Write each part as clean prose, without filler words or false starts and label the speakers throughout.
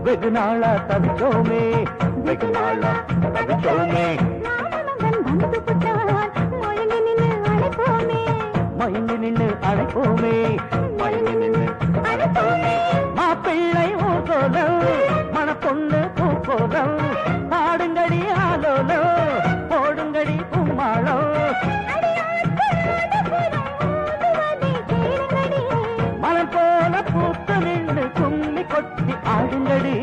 Speaker 1: வெகு நாளா தவிச்சோமே வெகு நாளா தவிச்சோமே மயங்கி நின்று அழைப்போமே மயங்கி நின்று அழைப்போமே மாப்பிள்ளை ஊர்கோலம் மணப்பொண்ணு பூக்கோலம் பாடுங்கடி ஆலோலம் போடுங்கடி கும்மாளம் மலம் போல பூத்து நின்று கும்மி கொட்டி ஆடுங்கடி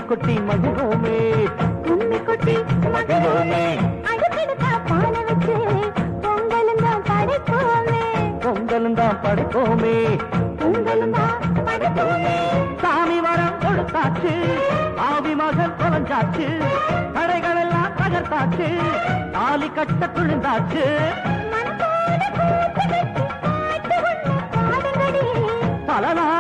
Speaker 1: கொட்டி மகிழோமே கும்மி கொட்டி மகிழோமே அடுத்தடுத்தா பால வச்சு பொங்கலும் தான் படைப்போமே பொங்கலும் தான் படைப்போமே பொங்கலும் தான் படைப்போமே சாமி வரம் கொடுத்தாச்சு ஆவி மகன் தொலைஞ்சாச்சு கடைகள் எல்லாம் தகர்த்தாச்சு தாலி கட்ட துணிந்தாச்சு பல நாள்